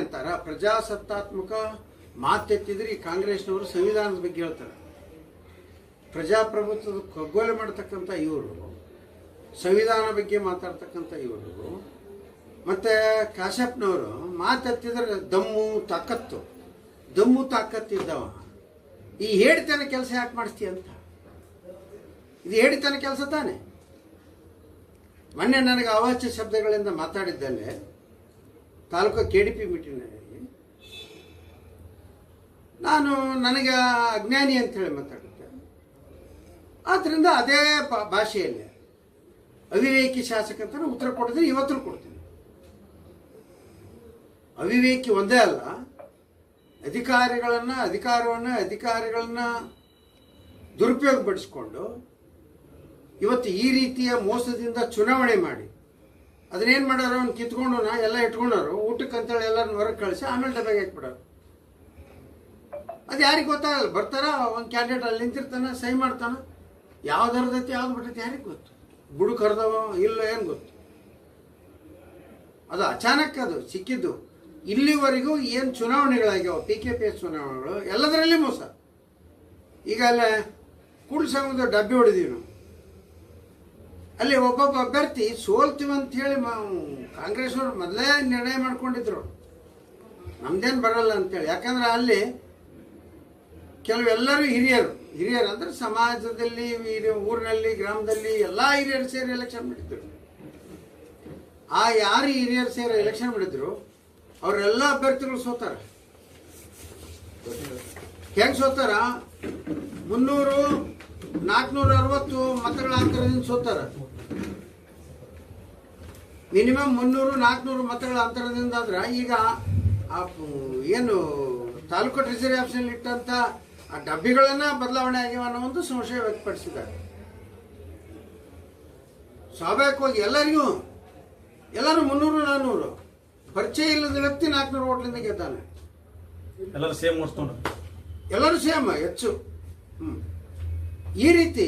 ಅಂತಾರ ಪ್ರಜಾಸತ್ತಾತ್ಮಕ ಮಾತೆತ್ತಿದ್ರೆ ಈ ಕಾಂಗ್ರೆಸ್ನವರು ಸಂವಿಧಾನದ ಬಗ್ಗೆ ಹೇಳ್ತಾರೆ. ಪ್ರಜಾಪ್ರಭುತ್ವದ ಕಗ್ಗೊಲೆ ಮಾಡತಕ್ಕಂಥ ಇವರು, ಸಂವಿಧಾನ ಬಗ್ಗೆ ಮಾತಾಡ್ತಕ್ಕಂಥ ಇವರು, ಮತ್ತೆ ಕಾಶ್ಯಪ್ನವರು ಮಾತೆತ್ತಿದ್ರೆ ದಮ್ಮು ತಾಕತ್ತಿದ್ದವ ಈ ಹೇಳಿತನ ಕೆಲಸ ಯಾಕೆ ಮಾಡಿಸ್ತೀಯ ಅಂತ. ಇದು ಹೇಳಿತನ ಕೆಲಸ ತಾನೆ. ಮೊನ್ನೆ ನನಗೆ ಅವಾಚ್ಯ ಶಬ್ದಗಳಿಂದ ಮಾತಾಡಿದ್ದಲ್ಲೇ ತಾಲೂಕು KDP ಮೀಟಿಂಗ್ನಲ್ಲಿ ನನಗೆ ಅಜ್ಞಾನಿ ಅಂತ ಹೇಳಿ ಮಾತಾಡುತ್ತೆ. ಆದ್ದರಿಂದ ಅದೇ ಭಾಷೆಯಲ್ಲಿ ಅವಿವೇಕಿ ಶಾಸಕ ಅಂತ ಉತ್ತರ ಕೊಡಿದ್ರೆ ಇವತ್ತು ಕೊಡ್ತೀನಿ. ಅವಿವೇಕಿ ಒಂದೇ ಅಲ್ಲ, ಅಧಿಕಾರಗಳನ್ನ ದುರುಪಯೋಗಪಡಿಸ್ಕೊಂಡು ಇವತ್ತು ಈ ರೀತಿಯ ಮೋಸದಿಂದ ಚುನಾವಣೆ ಮಾಡಿ ಅದನ್ನೇನು ಮಾಡೋರು, ಅವ್ನು ಕಿತ್ಕೊಂಡು ಎಲ್ಲ ಇಟ್ಕೊಂಡವರು ಊಟಕ್ಕೆ ಅಂತೇಳಿ ಎಲ್ಲರನ್ನ ಹೊರಗೆ ಕಳಿಸಿ ಆಮೇಲೆ ಡಬ್ಬೆಗೆ ಹಾಕ್ಬಿಡೋರು. ಅದು ಯಾರಿಗೆ ಗೊತ್ತಾಗಲ್ಲ. ಬರ್ತಾರ, ಒಂದು ಕ್ಯಾಂಡಿಡೇಟ್ ಅಲ್ಲಿ ನಿಂತಿರ್ತಾನೆ, ಸಹಿ ಮಾಡ್ತಾನೆ, ಯಾವ್ದು ಹರಿದೈತಿ ಯಾವ್ದು ಬಿಟ್ಟೈತಿ ಯಾರಿಗೆ ಗೊತ್ತು, ಬುಡಕ್ಕೆ ಹರಿದವ ಇಲ್ಲ ಏನು ಗೊತ್ತು. ಅದು ಅಚಾನಕ್ ಅದು ಸಿಕ್ಕಿದ್ದು. ಇಲ್ಲಿವರೆಗೂ ಏನು ಚುನಾವಣೆಗಳಾಗ್ಯಾವ, PKPS ಚುನಾವಣೆಗಳು, ಎಲ್ಲದರಲ್ಲಿ ಮೋಸ. ಈಗ ಅಲ್ಲೇ ಕೂಡಲ ಸಂಘದ ಡಬ್ಬಿ ಹೊಡೆದೀವಿ ನಾವು. ಅಲ್ಲಿ ಒಬ್ಬೊಬ್ಬ ಅಭ್ಯರ್ಥಿ ಸೋಲ್ತೀವಿ ಅಂತ ಹೇಳಿ ಕಾಂಗ್ರೆಸ್ನವ್ರು ಮೊದಲೇ ನಿರ್ಣಯ ಮಾಡ್ಕೊಂಡಿದ್ರು, ನಮ್ದೇನು ಬರಲ್ಲ ಅಂತೇಳಿ. ಯಾಕಂದ್ರೆ ಅಲ್ಲಿ ಕೆಲವೆಲ್ಲರೂ ಹಿರಿಯರು ಅಂದ್ರೆ ಸಮಾಜದಲ್ಲಿ, ಊರಿನಲ್ಲಿ, ಗ್ರಾಮದಲ್ಲಿ ಎಲ್ಲ ಹಿರಿಯರು ಸೇರಿ ಎಲೆಕ್ಷನ್ ಮಾಡಿದ್ರು. ಆ ಯಾರು ಹಿರಿಯರು ಸೇರಿ ಎಲೆಕ್ಷನ್ ಮಾಡಿದ್ರು ಅವರೆಲ್ಲ ಅಭ್ಯರ್ಥಿಗಳು ಸೋತಾರ. ಹೆಂಗ್ ಸೋತಾರ? 300, 460 ಮತಗಳ ಅಂತರದಿಂದ ಸೋತಾರ. ಮಿನಿಮಮ್ 300, 400 ಮತಗಳ ಅಂತರದಿಂದ ಆದ್ರೆ ಈಗ ಏನು ತಾಲೂಕು ಟ್ರೆಜರಿ ಆಫೀಸಲ್ಲಿ ಇಟ್ಟಂತ ಆ ಡಬ್ಬಿಗಳನ್ನ ಬದಲಾವಣೆ ಆಗ್ಯಾವ ಅನ್ನೋ ಒಂದು ಸಂಶಯ ವ್ಯಕ್ತಪಡಿಸಿದ್ದಾರೆ. ಸ್ವಾಭಾವಿಕವಾಗಿ ಎಲ್ಲರೂ 300, 400 ಪರಿಚಯ ಇಲ್ಲದ ವ್ಯಕ್ತಿ 400 ಓಟ್ಲಿಂದ ಗೆದ್ದಾನೆ. ಎಲ್ಲರೂ ಸೇಮ್ ಹೆಚ್ಚು. ಈ ರೀತಿ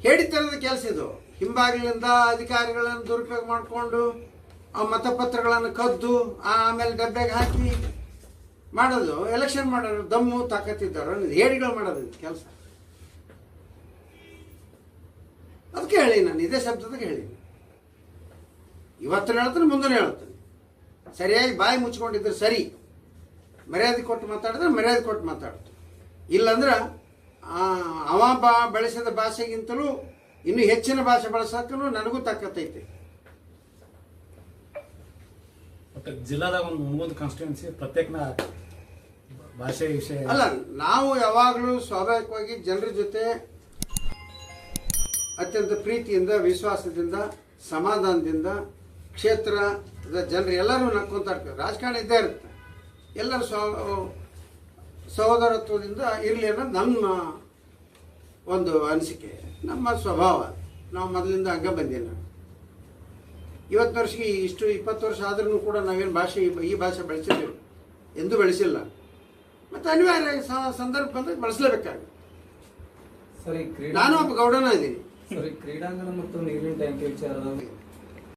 ಹೇಳಿತರದ ಕೆಲಸ ಇದು. ಹಿಂಬಾಗಿಲಿಂದ ಅಧಿಕಾರಿಗಳನ್ನು ದುರುಪಯೋಗ ಮಾಡಿಕೊಂಡು ಆ ಮತಪತ್ರಗಳನ್ನು ಕದ್ದು ಆಮೇಲೆ ಡಬ್ಬೆಗೆ ಹಾಕಿ ಮಾಡೋದು, ಎಲೆಕ್ಷನ್ ಮಾಡೋದು, ದಮ್ಮು ತಾಕತ್ತಿದ್ದವರು ಹೇಡಿಗಳು ಮಾಡೋದು ಕೆಲಸ. ಅದಕ್ಕೆ ಹೇಳಿ ನಾನು ಇದೇ ಶಬ್ದದಾಗ ಹೇಳೀನಿ. ಇವತ್ತು ಹೇಳ್ತಾನೆ, ಮುಂದೆ ಹೇಳ್ತಾನೆ. ಸರಿಯಾಗಿ ಬಾಯಿ ಮುಚ್ಕೊಂಡಿದ್ರೆ ಸರಿ, ಮರ್ಯಾದೆ ಕೊಟ್ಟು ಮಾತಾಡಿದ್ರೆ ಮರ್ಯಾದೆ ಕೊಟ್ಟು ಮಾತಾಡ್ತು. ಇಲ್ಲಾಂದ್ರೆ ಬಳಸಿದ ಭಾಷೆಗಿಂತಲೂ ಇನ್ನೂ ಹೆಚ್ಚಿನ ಭಾಷೆ ಬಳಸಕ್ಕೂ ನನಗೂ ತಾಕತ್ತೈತೆ. ಜಿಲ್ಲಾದಾಗ ಒಂದು ಕಾನ್ಸ್ಟಿಟ್ಯೂನ್ಸಿ ಪ್ರತ್ಯೇಕ ಭಾಷೆ ವಿಷಯ ಅಲ್ಲ. ನಾವು ಯಾವಾಗಲೂ ಸ್ವಾಭಾವಿಕವಾಗಿ ಜನರ ಜೊತೆ ಅತ್ಯಂತ ಪ್ರೀತಿಯಿಂದ, ವಿಶ್ವಾಸದಿಂದ, ಸಮಾಧಾನದಿಂದ, ಕ್ಷೇತ್ರದ ಜನರು ಎಲ್ಲರೂ ನಕ್ಕೊಂತ ಇರ್ತಾರೆ. ರಾಜಕಾರಣ ಇದ್ದೇ ಇರುತ್ತೆ. ಎಲ್ಲರೂ ಸಹೋದರತ್ವದಿಂದ ಇರಲಿ ಅನ್ನೋದು ನಮ್ಮ ಒಂದು ಅನಿಸಿಕೆ, ನಮ್ಮ ಸ್ವಭಾವ. ನಾವು ಮೊದಲಿಂದ ಹಂಗೆ ಬಂದೀನಿ. ನಾನು 20 ವರ್ಷಕ್ಕೆ 20 ವರ್ಷ ಆದ್ರೂ ಕೂಡ ನಾವೇನು ಈ ಭಾಷೆ ಬಳಸಿದ್ದೀವಿ ಎಂದೂ ಬೆಳೆಸಿಲ್ಲ. ಮತ್ತು ಅನಿವಾರ್ಯ ಸಂದರ್ಭ ಬಂದಾಗ ಬಳಸಲೇಬೇಕಾಗುತ್ತೆ. ನಾನು ಒಬ್ಬ ಗೌಡನ ಇದ್ದೀನಿ. ಕ್ರೀಡಾಂಗಣ ಮತ್ತು ನೀರಿನ ಟ್ಯಾಂಕ್ ವಿಚಾರ